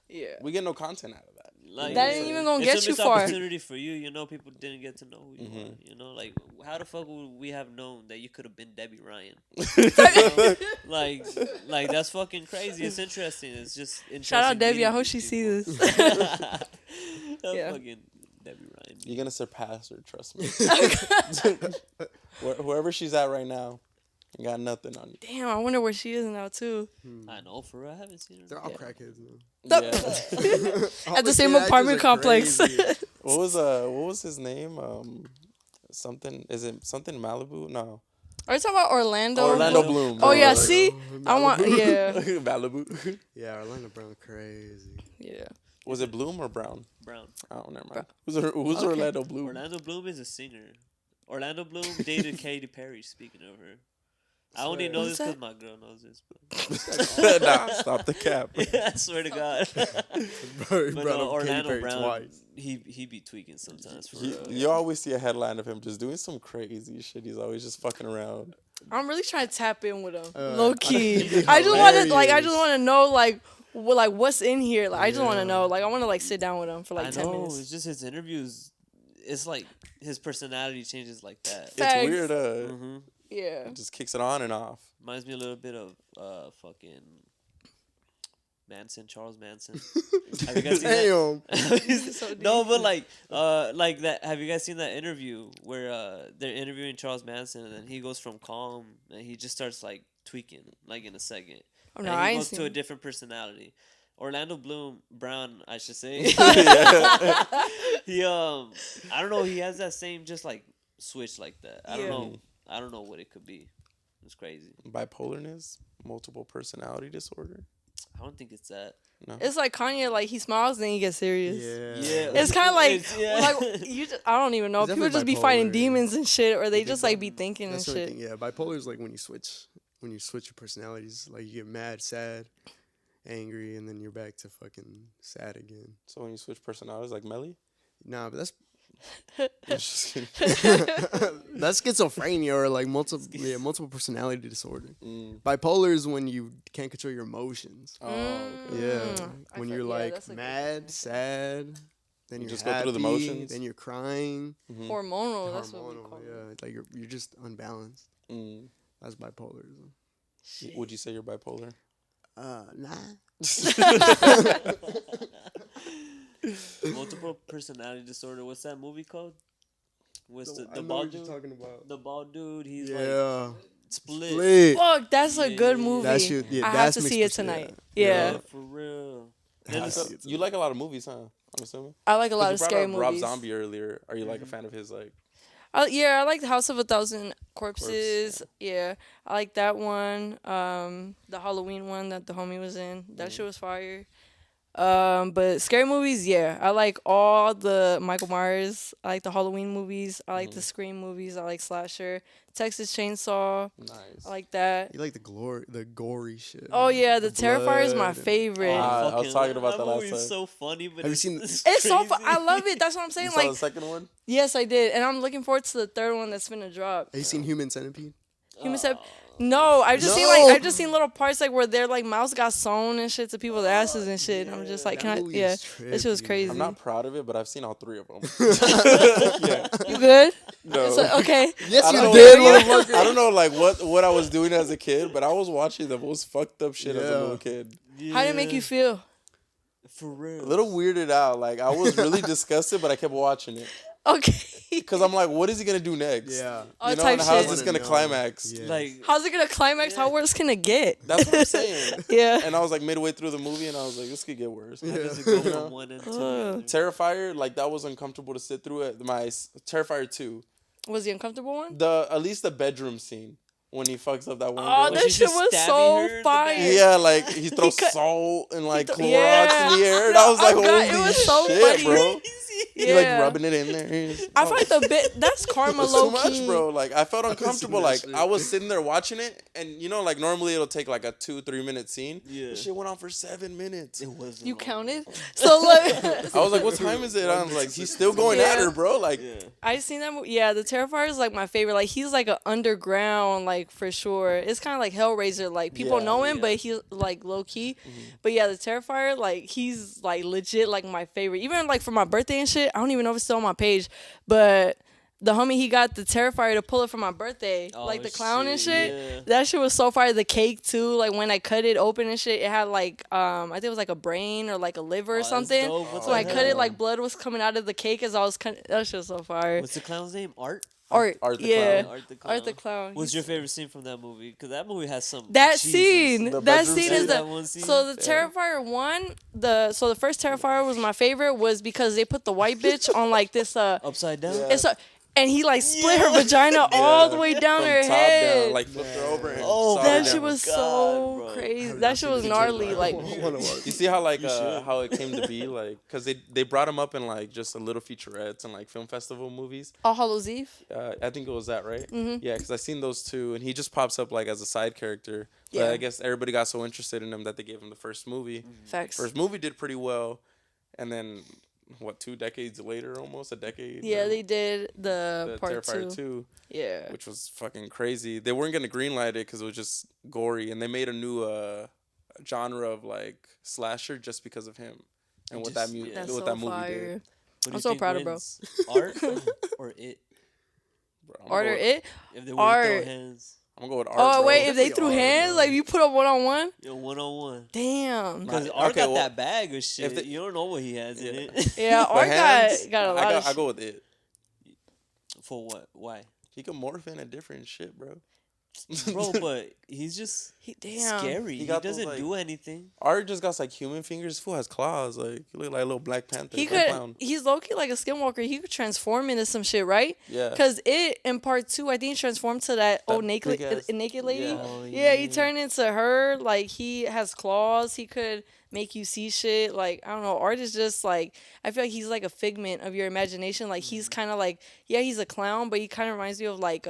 Yeah. We get no content out of that. Like, That ain't even gonna it's get a you missed far. opportunity for you. People didn't get to know who you are. Like, how the fuck would we have known that you could have been Debbie Ryan? Like that's fucking crazy. It's interesting. It's just interesting. Shout out Debbie. I meeting hope these she people. sees this. Yeah. Fucking Debbie Ryan. You're gonna surpass her, trust me. Wherever she's at right now, you got nothing on you. Damn, I wonder where she is now too. I know for real. I haven't seen her. They're all crackheads now. Yeah. At the same apartment complex. What was his name? Something. Is it something Malibu? No. Are you talking about Orlando? Orlando Bloom. Oh yeah, Malibu. see, I want yeah, Malibu. Yeah, Orlando Brown crazy. yeah. Was it Bloom or Brown? Brown. Oh, never mind. Who's Orlando Bloom? Orlando Bloom is a singer. Orlando Bloom dated Katy Perry. Speaking of her, I only know What's this because that? my girl knows this. Nah, stop the cap. I swear to God. Bro, But brought up Katy Orlando Perry Brown, twice. he be tweaking sometimes for You, real. you always see a headline of him just doing some crazy shit. He's always just fucking around. I'm really trying to tap in with him, Uh, low key. he's I just want to hilarious. know what's in here. Like I just want to know. Like I want to like sit down with him for like I 10 know, minutes. it's just his interviews. It's like his personality changes like that. Facts. It's weird. hmm Yeah. It just kicks it on and off. Reminds me a little bit of fucking Manson, Charles Manson. Have you guys seen that? Damn. So No, but like that. Have you guys seen that interview where they're interviewing Charles Manson and then he goes from calm and he just starts like tweaking like in a second. Oh, no, And I he ain't goes to a seen. different personality. Orlando Brown, I should say. He I don't know. He has that same just like switch like that. I don't Yeah. know. I don't know what it could be. It's crazy. Bipolarness, multiple personality disorder. I don't think it's that. No. It's like Kanye. Like he smiles, then he gets serious. Yeah. It's kind of like, It's- yeah. like you. I don't even know. He's People definitely just be fighting bipolar. demons and shit, or they He just did like be thinking and That's the only shit. thing. Yeah, bipolar is like when you switch your personalities. Like you get mad, sad, angry, and then you're back to fucking sad again. So when you switch personalities, like Melly? Nah, but that's Just kidding. that's schizophrenia or like multiple personality disorder. Mm. Bipolar is when you can't control your emotions. Oh, okay. Yeah, I when feel- you're yeah, like that's a good mad, definition. sad, then You you're just go through the happy, motions? then you're crying. Hormonal. That's what we Hormonal, call it. yeah, like you're just unbalanced. Mm. That's bipolar. Would you say you're bipolar? Nah. Multiple personality disorder. What's that movie called? What's the I know bald what you're dude? talking about. The bald dude. He's like Yeah. split. Split. Fuck, that's a Yeah, good yeah, yeah. movie. That shit, yeah, I have that's to mixed see it pers- tonight. yeah. Yeah. Yeah, for real. I Then have it's to a- see it You like a lot of movies, huh? I'm assuming. I like a lot 'Cause of you brought scary up Rob movies. Zombie earlier. Are you like a fan of his? Like, Yeah, I like House of a Thousand Corpses. Yeah, I like that one. The Halloween one that the homie was in. That shit was fire. But scary movies, yeah. I like all the Michael Myers. I like the Halloween movies. I like the Scream movies. I like slasher. Texas Chainsaw. Nice. I like that. You like the gory shit. Oh yeah, the Terrifier is my blood. favorite. I was talking about that last movie's time. so funny, but Have you seen- It's so fun. I love it. That's what I'm saying. You saw Like, the second one? yes, I did, and I'm looking forward to the third one that's gonna drop. Have you seen Human Centipede? Human said, no, I've just seen little parts like where their like mouths got sewn and shit to people's asses and shit. And I'm just like, That can I? movie Yeah, is this shit was trippy. crazy. I'm not proud of it, but I've seen all 3 of them. You good? No. So, okay. Yes, I you don't did, know, motherfucker. I don't know like what I was doing as a kid, but I was watching the most fucked up shit as a Yeah. little kid. How did it make you feel? For real. A little weirded out. Like I was really disgusted, but I kept watching it. Okay. Because I'm like, what is he gonna do next? Yeah. All You know, type and how's shit. this gonna Wanna know. climax? Yeah. Like, How's it gonna climax? How worse can it get? That's what I'm saying. Yeah. And I was like midway through the movie, and I was like, this could get worse. how does it go You know? from one end to the other? Terrifier, like that was uncomfortable to sit through it. Terrifier 2, Was the uncomfortable one? at least the bedroom scene when he fucks up that one Oh, girl. that she's shit just was stabbing so her in the fire. back. Yeah, like he throws cut- salt and like Clorox Yeah. in the air, and No, I was like, oh God, holy it was so shit, funny. bro. Yeah. He like rubbing it in there. I feel like the bit that's karma It's low too key. much, bro. Like I felt uncomfortable. that Like shit. I was sitting there watching it, and you know, like normally it'll take like a 2-3 minute scene. Yeah. This shit went on for 7 minutes. It was. You counted? So like I was like, what time is it? I was like, he's still going at Yeah. her, bro. Like, Yeah. I seen that movie. Yeah, the Terrifier is like my favorite. Like he's like an underground, like for sure. It's kind of like Hellraiser. Like people Yeah, know him, yeah. but he's like low key. But yeah, the Terrifier, like he's like legit like my favorite. Even like for my birthday and shit. I don't even know if it's still on my page, but the homie he got the Terrifier to pull it for my birthday, Oh, like the clown and shit. yeah. That shit was so fire. The cake too. Like when I cut it open and shit, it had like I think it was like a brain or like a liver or Oh, that's something. dope. What So when I the cut it, hell? like blood was coming out of the cake as I was cutting. That shit was so fire. What's the clown's name? Art? Art, Art the yeah. Clown. Art the Clown. Art the Clown. What's your favorite scene from that movie? Because that movie has some. That Jesus. scene. The That bedroom scene scene? is That one scene? so the Terrifier one. The first Terrifier was my favorite was because they put the white bitch on like this Upside down? Yeah. it's a, and he like split her vagina all the way down from her top head. down, like flipped her over. And Oh, sawed that her shit down. was God, so bro. crazy. That shit was gnarly. Like You see how like how it came to be, like, cause they brought him up in like just a little featurettes and like film festival movies. All Hallows Eve. I think it was that, right? Mm-hmm. Yeah, because I seen those two, and he just pops up like as a side character. But Yeah. I guess everybody got so interested in him that they gave him the first movie. Facts. First movie did pretty well, and then what, 2 decades later, almost a decade. Yeah, then they did the part Terrifier 2, Yeah. which was fucking crazy. They weren't gonna greenlight it because it was just gory, and they made a new genre of like slasher just because of him and what that Just- yeah. That's what so that movie fire. did. What do I'm you so think proud of bro. wins? Art or it? Bro, I'm gonna Art go or with- it? If they were to throw Art. hands. I'm gonna go with art. Oh bro. wait, if they Definitely threw Art, hands, bro. like you put up 1-on-1. Yo, 1-on-1. Damn. Because Right. Art Okay, got well, that bag of shit. they- You don't know what he has in Yeah. it. Yeah, But Art hands, got a lot of I shit. go with it. For what? Why? He can morph into different shit, bro. Bro, but he's just Damn. scary. He He, got those, doesn't like- do anything. Art just got like human fingers. Fool has claws. Like he look like a little Black Panther. He Black could. clown. He's low key like a skinwalker. He could transform into some shit, right? Yeah. Cause it in part 2, I think he transformed to that old naked big-ass- naked lady. yeah. Oh, Yeah, he yeah. turned into her. Like he has claws. He could make you see shit. Like I don't know. Art is just like I feel like he's like a figment of your imagination. Like he's kind of like he's a clown, but he kind of reminds me of like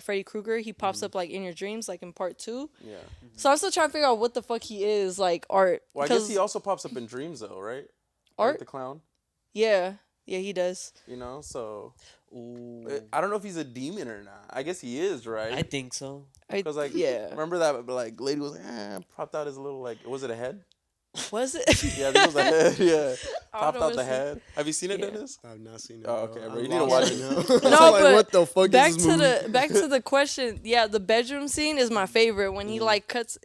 Freddy Krueger. He pops up like in your dreams, like in part 2. Yeah. So I'm still trying to figure out what the fuck he is, like Art. Well, I guess 'Cause- he also pops up in dreams though, right? Art? Like the clown. Yeah, he does. You know, so Ooh. I don't know if he's a demon or not. I guess he is, right? I think so. Because like, yeah. remember that like lady was like, popped out his little like, was it a head? Was it? Yeah, this was a head. Yeah, I don't popped know out the what it's- head. Have you seen it, Yeah. Dennis? I've not seen it. Oh, bro. okay, I'm bro, you need to lost watch right it. now. No, like, but what the fuck back is this to movie? back to the question. Yeah, the bedroom scene is my favorite when he like cuts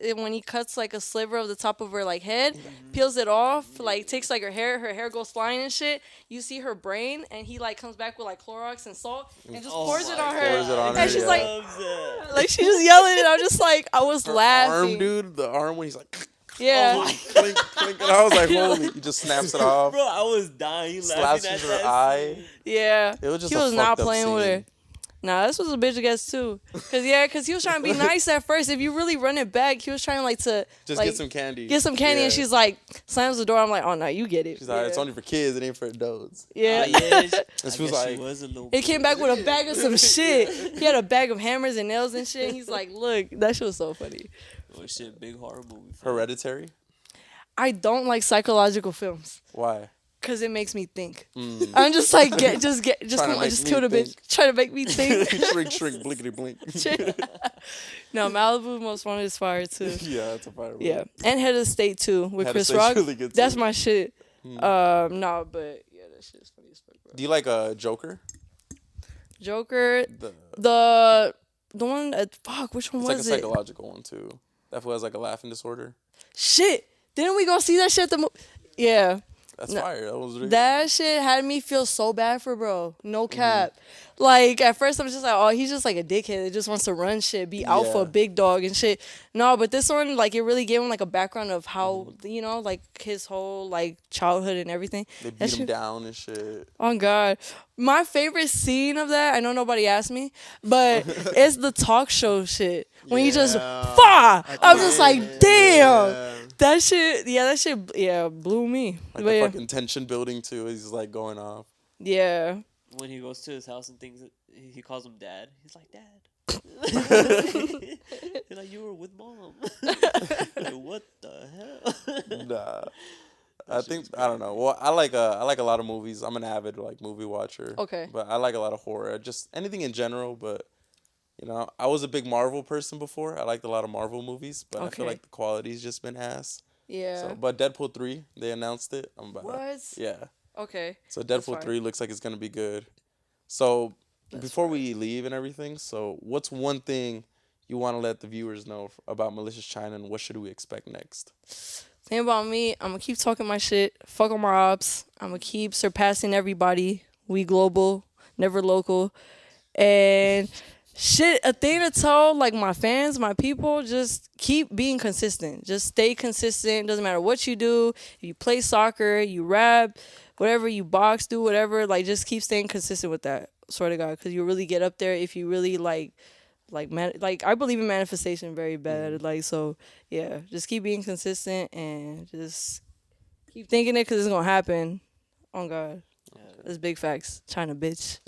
like a sliver of the top of her like head, peels it off, like takes like her hair goes flying and shit. You see her brain, and he like comes back with like Clorox and salt and just pours it on her. Pours it on and her, she's yeah. like, Loves that. like she's just yelling, and I'm just like, I was Her laughing. arm, dude. The arm when he's like, Yeah. Oh my clink, clink, and I was like, holy! He just snaps it off. Bro, I was dying laughing Slashes at her that eye. scene. Yeah. It was just he a was not fucked up playing with her. scene. Nah, this was a bitch guess too. Cause he was trying to be nice at first. If you really run it back, he was trying like to Just like, get some candy. and she's like slams the door. I'm like, oh no, you get it. She's like, it's only for kids. It ain't for adults. Yeah. This was like, He came back with a bag of some shit. He had a bag of hammers and nails and shit. He's like, look, that shit was so funny. Oh shit, big horror movie. Hereditary. I don't like psychological films. Why? Cause it makes me think. I'm just like, just come on, just kill the bitch. Trying to make me think. Shrink, blinkety blink. No, Malibu Most Wanted is fire too. Yeah, that's a fire movie. Yeah, and Head of State too with Head of Chris State's Rock. really good, That's too. my shit. No, but yeah, that shit's funny as fuck, bro. Do you like Joker? Joker, The the one. Fuck, which one it's like a was it? psychological one too. That fool has like a laughing disorder. Shit, didn't we go see that shit at the? Yeah. That's fire. That was really That shit had me feel so bad for bro. No cap. Like, at first I'm just like, oh, he's just like a dickhead that just wants to run shit, be alpha, Yeah. big dog and shit. No, but this one, like, it really gave him like a background of how, you know, like his whole like childhood and everything. They That beat him shit- down and shit. Oh God, my favorite scene of that, I know nobody asked me, but it's the talk show shit when you just I'm just like, damn, that shit, blew me. Like But the yeah, fucking tension building too. He's like going off. yeah. When he goes to his house and things, he calls him dad. He's like, Dad. He's like, you were with mom. Like, what the hell? Nah. I don't know. Well, I like a lot of movies. I'm an avid like movie watcher. Okay. But I like a lot of horror. Just anything in general, but you know, I was a big Marvel person before. I liked a lot of Marvel movies, but I feel Okay. like the quality's just been ass. Yeah. So, but Deadpool 3, they announced it. I'm about What? Yeah. Okay. So That's Deadpool fire. 3 looks like it's going to be good. So, before we leave and everything, so what's one thing you want to let the viewers know about Malicious China and what should we expect next? Thing about me, I'm gonna keep talking my shit. Fuck on my ops. I'm gonna keep surpassing everybody. We global, never local. And shit, a thing to tell like my fans, my people, just keep being consistent. Just stay consistent. Doesn't matter what you do. If you play soccer, you rap, whatever, you box, do whatever. Like just keep staying consistent with that. Swear to God, because you really get up there if you really like I believe in manifestation very bad. Like so, yeah. Just keep being consistent and just keep thinking it because it's gonna happen. Oh God, that's big facts. China bitch.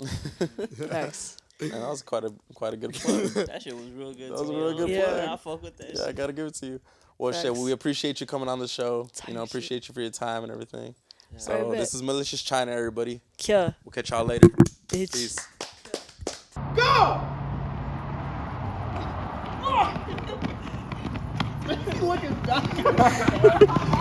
Facts. And that was quite a good plug. That shit was real good. That was to a be real good honest. plug. I fuck with that Yeah, I shit. got to give it to you. Well, shit, Facts. we appreciate you coming on the show. Tight You know, shit. appreciate you for your time and everything. So, Alright, bet. this is Malicious China, everybody. Kia, We'll catch y'all later. bitch. Peace. Looking back.